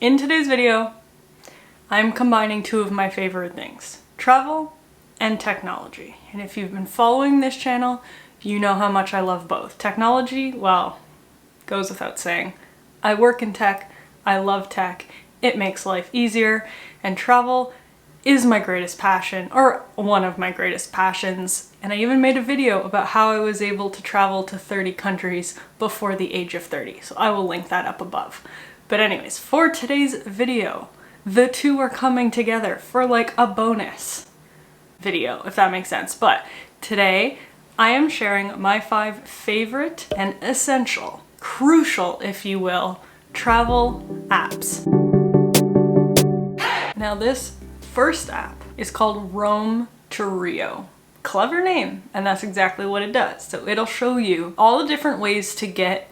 In today's video, I'm combining two of my favorite things, travel and technology. And if you've been following this channel, you know how much I love both. Technology, well, goes without saying. I work in tech, I love tech, it makes life easier, and travel is my greatest passion, or one of my greatest passions. And I even made a video about how I was able to travel to 30 countries before the age of 30, so I will link that up above. But anyways, for today's video, the two are coming together for like a bonus video, if that makes sense. But today, I am sharing my 5 favorite and essential, crucial, if you will, travel apps. Now this first app is called Rome to Rio. Clever name, and that's exactly what it does. So it'll show you all the different ways to get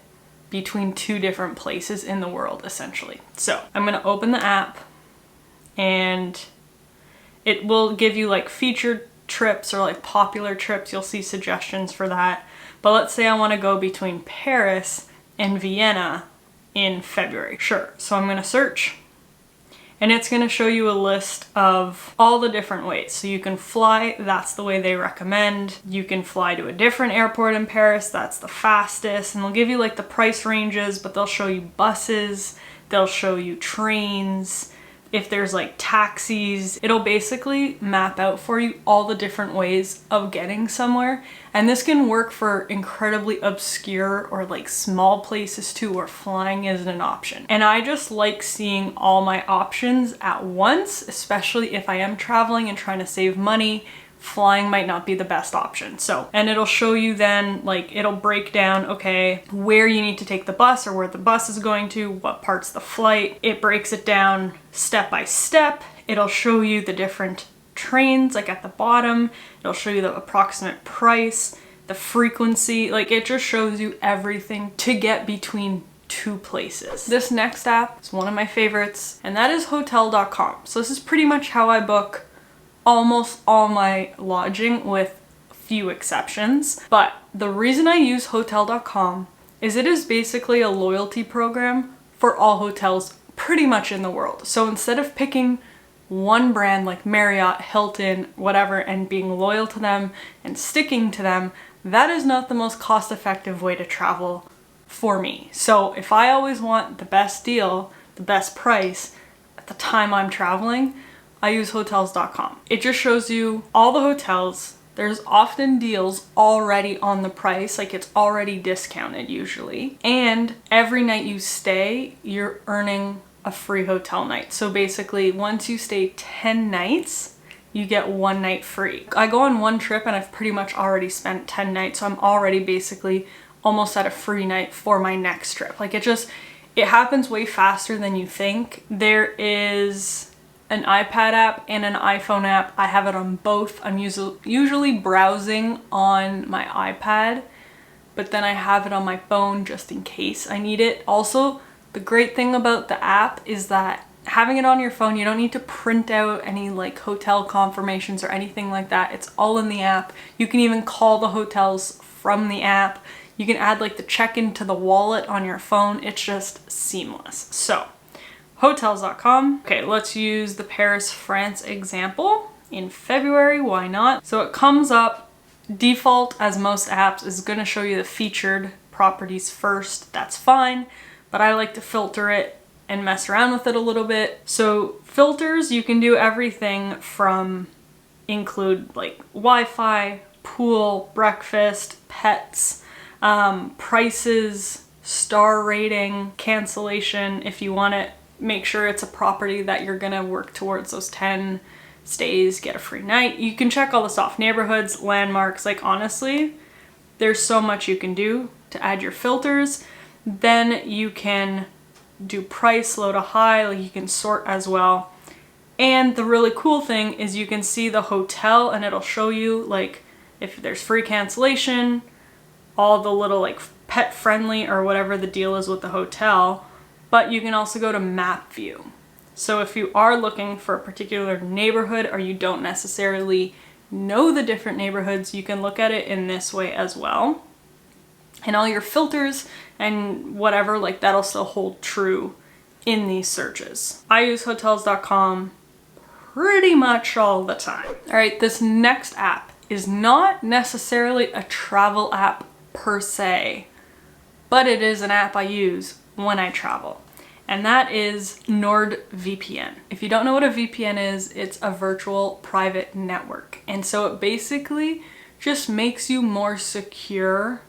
between 2 different places in the world, essentially. So I'm gonna open the app and it will give you like featured trips or like popular trips. You'll see suggestions for that. But let's say I wanna go between Paris and Vienna in February. Sure, so I'm gonna search and it's gonna show you a list of all the different ways. So you can fly, that's the way they recommend. You can fly to a different airport in Paris, that's the fastest. And they'll give you like the price ranges, but they'll show you buses, they'll show you trains. If there's like taxis, it'll basically map out for you all the different ways of getting somewhere. And this can work for incredibly obscure or like small places too, where flying isn't an option. And I just like seeing all my options at once, especially if I am traveling and trying to save money. Flying might not be the best option. So, and it'll show you then, like, it'll break down, okay, where you need to take the bus or where the bus is going to, what part's the flight. It breaks it down step by step. It'll show you the different trains, like at the bottom. It'll show you the approximate price, the frequency. Like, it just shows you everything to get between 2 places. This next app is one of my favorites, and that is Hotels.com. So this is pretty much how I book almost all my lodging, with a few exceptions. But the reason I use Hotels.com is it is basically a loyalty program for all hotels pretty much in the world. So instead of picking one brand like Marriott, Hilton, whatever, and being loyal to them and sticking to them, that is not the most cost-effective way to travel for me. So if I always want the best deal, the best price at the time I'm traveling, I use Hotels.com. It just shows you all the hotels. There's often deals already on the price, like it's already discounted usually. And every night you stay, you're earning a free hotel night. So basically, once you stay 10 nights, you get 1 night free. I go on one trip and I've pretty much already spent 10 nights, so I'm already basically almost at a free night for my next trip. Like it happens way faster than you think. There is an iPad app and an iPhone app. I have it on both. I'm usually browsing on my iPad, but then I have it on my phone just in case I need it. Also, the great thing about the app is that having it on your phone, you don't need to print out any like hotel confirmations or anything like that. It's all in the app. You can even call the hotels from the app. You can add like the check-in to the wallet on your phone. It's just seamless. So, Hotels.com. Okay, let's use the Paris, France example. In February, why not? So it comes up, default as most apps is gonna show you the featured properties first. That's fine, but I like to filter it and mess around with it a little bit. So filters, you can do everything from include like Wi-Fi, pool, breakfast, pets, prices, star rating, cancellation if you want it. Make sure it's a property that you're gonna work towards those 10 stays, get a free night. You can check all this off. Neighborhoods, landmarks, like honestly, there's so much you can do to add your filters. Then you can do price, low to high, like you can sort as well. And the really cool thing is you can see the hotel and it'll show you like if there's free cancellation, all the little like pet friendly or whatever the deal is with the hotel. But you can also go to map view. So if you are looking for a particular neighborhood or you don't necessarily know the different neighborhoods, you can look at it in this way as well. And all your filters and whatever, like that'll still hold true in these searches. I use hotels.com pretty much all the time. All right, this next app is not necessarily a travel app per se, but it is an app I use when I travel. And that is NordVPN. If you don't know what a VPN is, it's a virtual private network. And so it basically just makes you more secure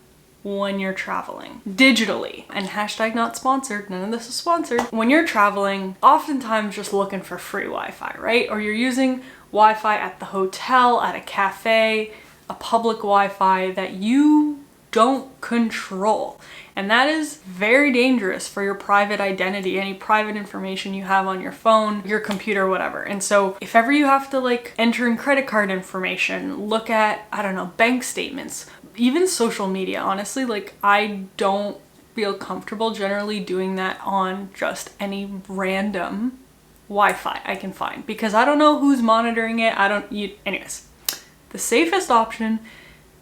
when you're traveling digitally. And hashtag not sponsored, none of this is sponsored. When you're traveling, oftentimes just looking for free Wi-Fi, right? Or you're using Wi-Fi at the hotel, at a cafe, a public Wi-Fi that you don't control. And that is very dangerous for your private identity, any private information you have on your phone, your computer, whatever. And so if ever you have to like enter in credit card information, look at, I don't know, bank statements, even social media, honestly, like I don't feel comfortable generally doing that on just any random Wi-Fi I can find because I don't know who's monitoring it. Anyways, the safest option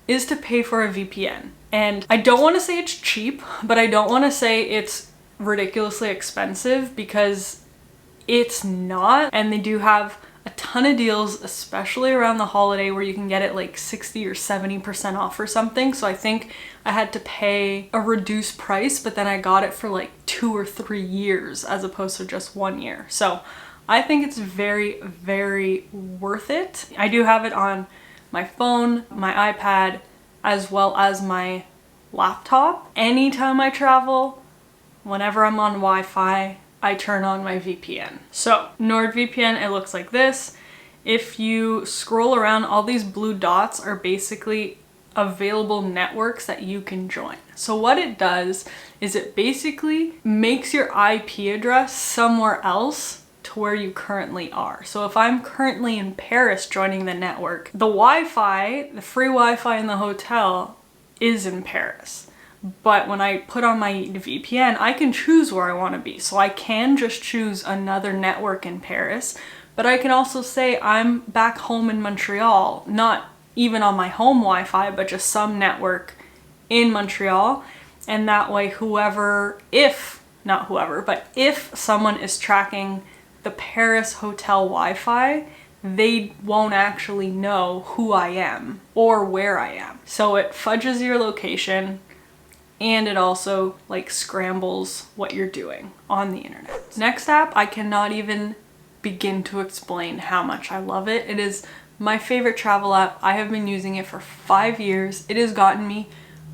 is to pay for a VPN. And I don't want to say it's cheap, but I don't want to say it's ridiculously expensive because it's not. And they do have a ton of deals, especially around the holiday where you can get it like 60 or 70% off or something. So I think I had to pay a reduced price, but then I got it for like 2 or 3 years as opposed to just 1 year. So I think it's very, very worth it. I do have it on my phone, my iPad, as well as my laptop. Anytime I travel, whenever I'm on Wi-Fi, I turn on my VPN. So NordVPN, it looks like this. If you scroll around, all these blue dots are basically available networks that you can join. So what it does is it basically makes your IP address somewhere else to where you currently are. So if I'm currently in Paris joining the network, the Wi-Fi, the free Wi-Fi in the hotel is in Paris. But when I put on my VPN, I can choose where I want to be. So I can just choose another network in Paris, but I can also say I'm back home in Montreal, not even on my home Wi-Fi, but just some network in Montreal. And that way if someone is tracking the Paris hotel Wi-Fi, they won't actually know who I am or where I am. So it fudges your location and it also like scrambles what you're doing on the internet. Next app, I cannot even begin to explain how much I love it. It is my favorite travel app. I have been using it for 5 years. It has gotten me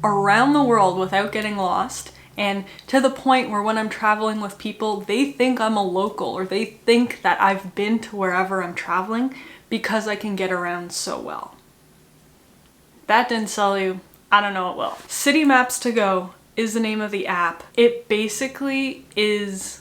around the world without getting lost. And to the point where when I'm traveling with people, they think I'm a local or they think that I've been to wherever I'm traveling because I can get around so well. That didn't sell you. I don't know it will. City Maps to Go is the name of the app. It basically is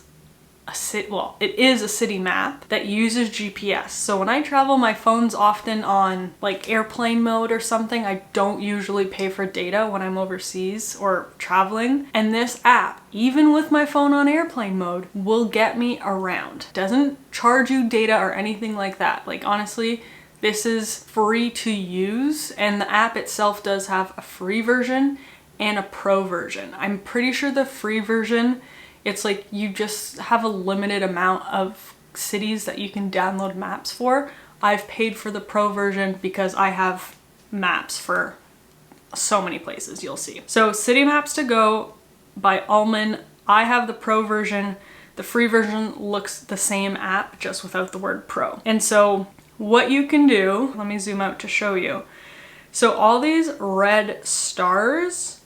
it is a city map that uses GPS. So when I travel, my phone's often on like airplane mode or something. I don't usually pay for data when I'm overseas or traveling. And this app, even with my phone on airplane mode, will get me around. Doesn't charge you data or anything like that. Like honestly, this is free to use, and the app itself does have a free version and a pro version. I'm pretty sure the free version, it's like you just have a limited amount of cities that you can download maps for. I've paid for the pro version because I have maps for so many places you'll see. So City Maps to Go by Ullman. I have the pro version. The free version looks the same app, just without the word pro. And so what you can do, let me zoom out to show you. So all these red stars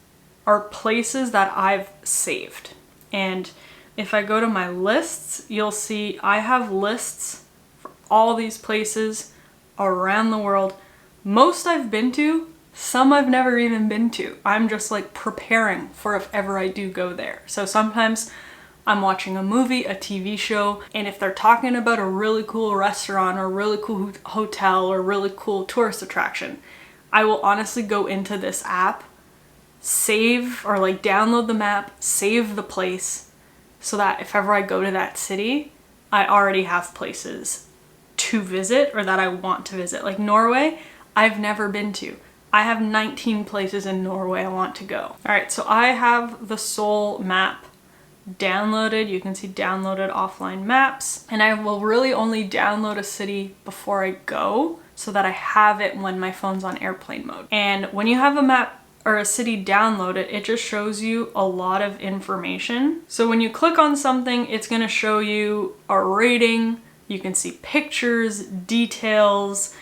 are places that I've saved. And if I go to my lists, you'll see I have lists for all these places around the world. Most I've been to, some I've never even been to. I'm just like preparing for if ever I do go there. So sometimes I'm watching a movie, a TV show, and if they're talking about a really cool restaurant or a really cool hotel or a really cool tourist attraction, I will honestly go into this app, save or like download the map, save the place, so that if ever I go to that city, I already have places to visit or that I want to visit. Like Norway, I've never been to. I have 19 places in Norway I want to go. All right, so I have the Seoul map downloaded. You can see downloaded offline maps, and I will really only download a city before I go so that I have it when my phone's on airplane mode. And when you have a map or a city downloaded, it just shows you a lot of information. So when you click on something, it's gonna show you a rating. You can see pictures, details.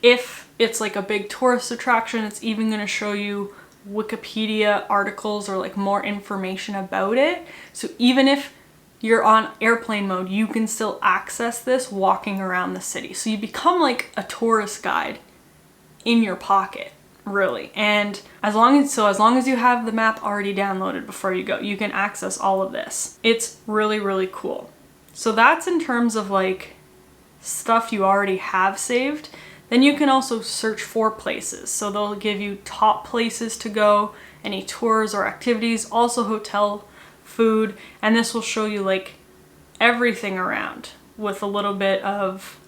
If it's like a big tourist attraction, it's even gonna show you Wikipedia articles or like more information about it. So even if you're on airplane mode, you can still access this walking around the city. So you become like a tourist guide in your pocket, really. And as long as you have the map already downloaded before you go, you can access all of this. It's really, really cool. So that's in terms of like stuff you already have saved. Then you can also search for places. So they'll give you top places to go, any tours or activities, also hotel, food, and this will show you like everything around with a little bit of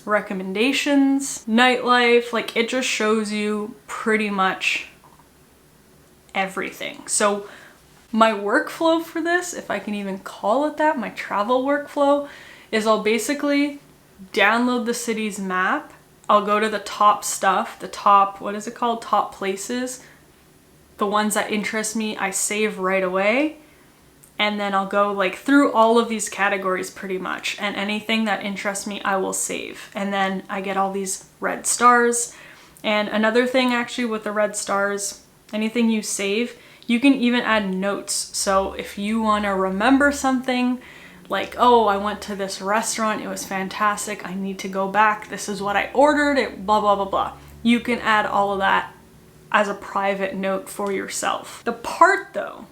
recommendations, nightlife, like it just shows you pretty much everything. So my workflow for this, if I can even call it that, my travel workflow, is I'll basically download the city's map. I'll go to the top stuff, the top, what is it called? Top places. The ones that interest me, I save right away. And then I'll go like through all of these categories pretty much. And anything that interests me, I will save. And then I get all these red stars. And another thing actually with the red stars, anything you save, you can even add notes. So if you want to remember something, like, oh, I went to this restaurant, it was fantastic, I need to go back, this is what I ordered, it blah, blah, blah, blah. You can add all of that as a private note for yourself. The part though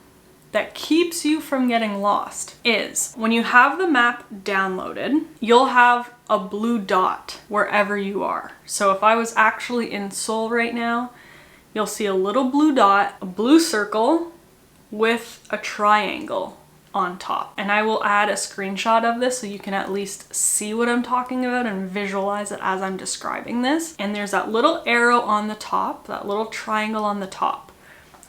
that keeps you from getting lost is when you have the map downloaded, you'll have a blue dot wherever you are. So if I was actually in Seoul right now, you'll see a little blue dot, a blue circle with a triangle on top. And I will add a screenshot of this so you can at least see what I'm talking about and visualize it as I'm describing this. And there's that little arrow on the top, that little triangle on the top.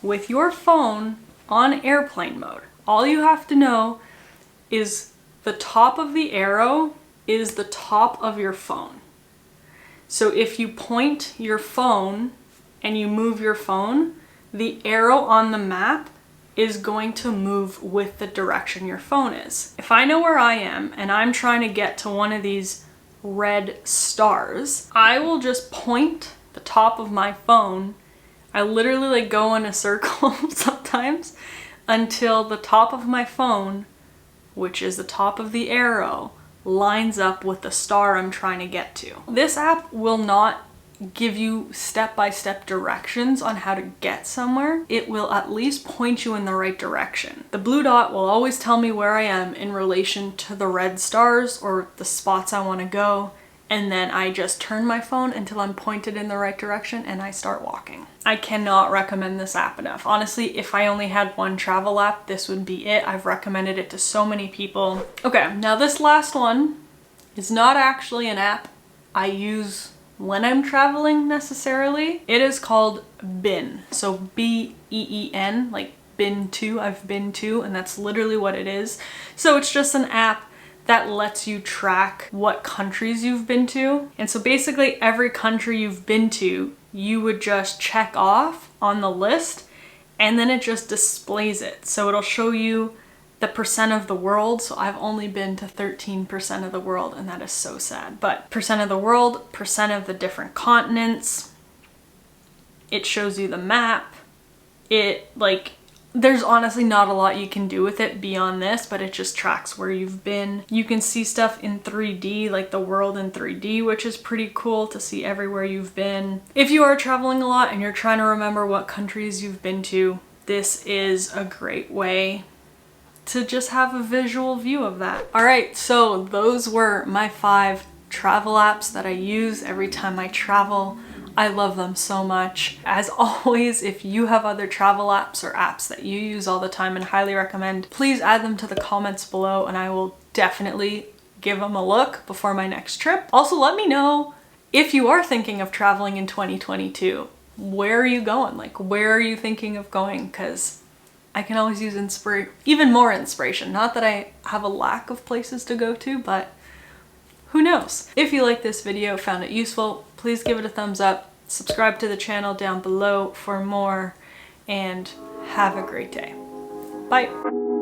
With your phone on airplane mode, all you have to know is the top of the arrow is the top of your phone. So if you point your phone and you move your phone, the arrow on the map is going to move with the direction your phone is. If I know where I am and I'm trying to get to one of these red stars, I will just point the top of my phone. I literally like go in a circle sometimes until the top of my phone, which is the top of the arrow, lines up with the star I'm trying to get to. This app will not give you step-by-step directions on how to get somewhere. It will at least point you in the right direction. The blue dot will always tell me where I am in relation to the red stars or the spots I want to go, and then I just turn my phone until I'm pointed in the right direction and I start walking. I cannot recommend this app enough. Honestly, if I only had one travel app, this would be it. I've recommended it to so many people. Okay, now this last one is not actually an app I use when I'm traveling necessarily. It is called BEEN. So B-E-E-N, like been to, I've been to, and that's literally what it is. So it's just an app that lets you track what countries you've been to. And so basically every country you've been to, you would just check off on the list and then it just displays it. So it'll show you the percent of the world. So I've only been to 13% of the world, and that is so sad. But percent of the world, percent of the different continents. It shows you the map. There's honestly not a lot you can do with it beyond this, but it just tracks where you've been. You can see stuff in 3D, like the world in 3D, which is pretty cool to see everywhere you've been. If you are traveling a lot and you're trying to remember what countries you've been to, this is a great way to just have a visual view of that. All right, so those were my 5 travel apps that I use every time I travel. I love them so much. As always, if you have other travel apps or apps that you use all the time and highly recommend, please add them to the comments below and I will definitely give them a look before my next trip. Also, let me know if you are thinking of traveling in 2022. Where are you going? Like, where are you thinking of going? Because I can always use even more inspiration. Not that I have a lack of places to go to, but who knows? If you like this video, found it useful, please give it a thumbs up, subscribe to the channel down below for more, and have a great day. Bye.